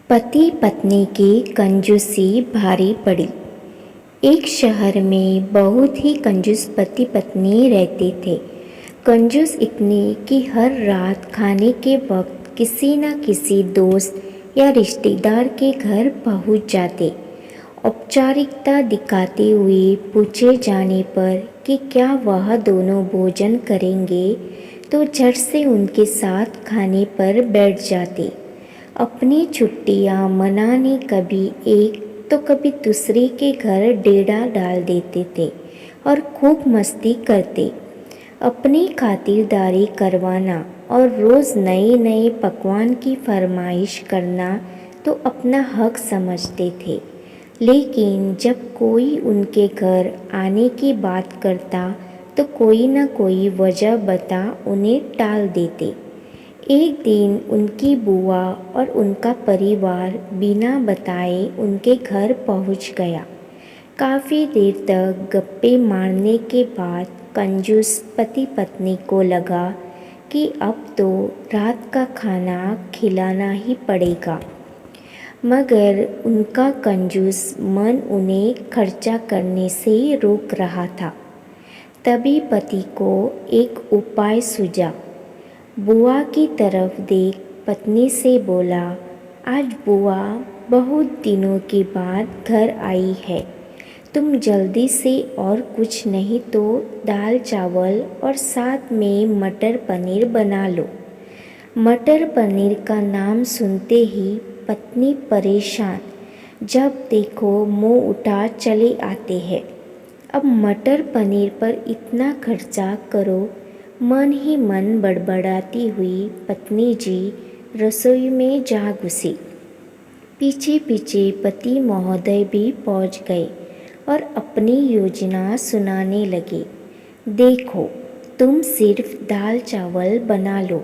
पति पत्नी की कंजूसी भारी पड़ी। एक शहर में बहुत ही कंजूस पति पत्नी रहते थे। कंजूस इतने कि हर रात खाने के वक्त किसी न किसी दोस्त या रिश्तेदार के घर पहुंच जाते। औपचारिकता दिखाते हुए पूछे जाने पर कि क्या वह दोनों भोजन करेंगे तो झट से उनके साथ खाने पर बैठ जाते। अपनी छुट्टियां मनाने कभी एक तो कभी दूसरे के घर डेरा डाल देते थे और खूब मस्ती करते। अपनी खातिरदारी करवाना और रोज़ नए नए पकवान की फरमाइश करना तो अपना हक समझते थे। लेकिन जब कोई उनके घर आने की बात करता तो कोई न कोई वजह बता उन्हें टाल देते। एक दिन उनकी बुआ और उनका परिवार बिना बताए उनके घर पहुंच गया। काफ़ी देर तक गप्पे मारने के बाद कंजूस पति पत्नी को लगा कि अब तो रात का खाना खिलाना ही पड़ेगा, मगर उनका कंजूस मन उन्हें खर्चा करने से रोक रहा था। तभी पति को एक उपाय सूझा। बुआ की तरफ देख पत्नी से बोला, आज बुआ बहुत दिनों के बाद घर आई है, तुम जल्दी से और कुछ नहीं तो दाल चावल और साथ में मटर पनीर बना लो। मटर पनीर का नाम सुनते ही पत्नी परेशान, जब देखो मुंह उठा चले आते हैं। अब मटर पनीर पर इतना खर्चा करो, मन ही मन बड़बड़ाती हुई पत्नी जी रसोई में जा घुसी। पीछे पीछे पति महोदय भी पहुंच गए और अपनी योजना सुनाने लगे। देखो, तुम सिर्फ दाल चावल बना लो,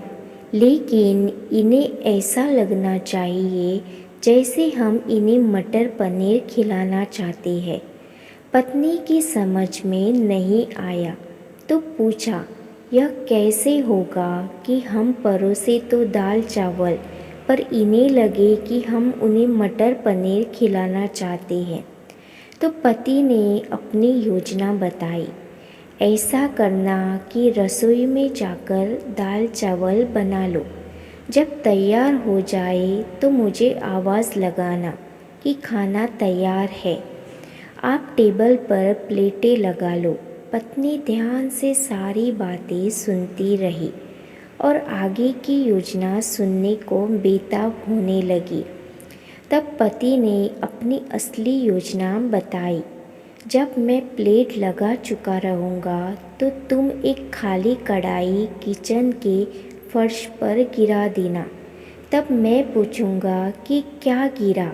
लेकिन इन्हें ऐसा लगना चाहिए जैसे हम इन्हें मटर पनीर खिलाना चाहते हैं। पत्नी की समझ में नहीं आया तो पूछा, यह कैसे होगा कि हम परोसे तो दाल चावल पर इन्हें लगे कि हम उन्हें मटर पनीर खिलाना चाहते हैं। तो पति ने अपनी योजना बताई। ऐसा करना कि रसोई में जाकर दाल चावल बना लो, जब तैयार हो जाए तो मुझे आवाज़ लगाना कि खाना तैयार है। आप टेबल पर प्लेटें लगा लो। पत्नी ध्यान से सारी बातें सुनती रही और आगे की योजना सुनने को बेताब होने लगी। तब पति ने अपनी असली योजना बताई। जब मैं प्लेट लगा चुका रहूँगा तो तुम एक खाली कढ़ाई किचन के फर्श पर गिरा देना। तब मैं पूछूँगा कि क्या गिरा,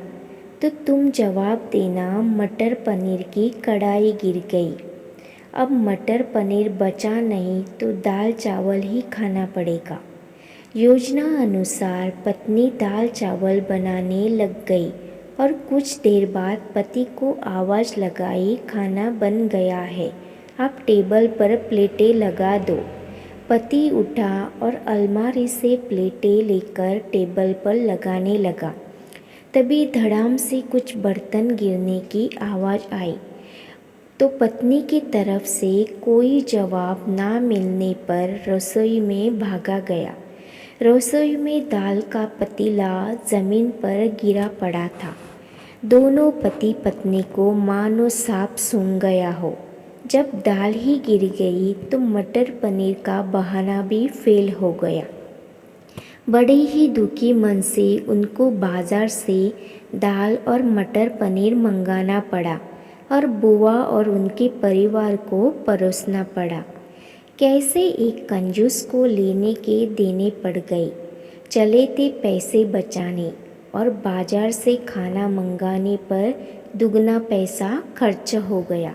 तो तुम जवाब देना मटर पनीर की कढ़ाई गिर गई। अब मटर पनीर बचा नहीं तो दाल चावल ही खाना पड़ेगा। योजना अनुसार पत्नी दाल चावल बनाने लग गई और कुछ देर बाद पति को आवाज़ लगाई, खाना बन गया है, आप टेबल पर प्लेटें लगा दो। पति उठा और अलमारी से प्लेटें लेकर टेबल पर लगाने लगा। तभी धड़ाम से कुछ बर्तन गिरने की आवाज़ आई तो पत्नी की तरफ से कोई जवाब ना मिलने पर रसोई में भागा गया। रसोई में दाल का पतीला ज़मीन पर गिरा पड़ा था। दोनों पति पत्नी को मानो सांप सूंघ गया हो। जब दाल ही गिर गई तो मटर पनीर का बहाना भी फेल हो गया। बड़े ही दुखी मन से उनको बाज़ार से दाल और मटर पनीर मंगाना पड़ा और बुआ और उनके परिवार को परोसना पड़ा। कैसे एक कंजूस को लेने के देने पड़ गए। चले थे पैसे बचाने और बाज़ार से खाना मंगाने पर दुगना पैसा खर्च हो गया।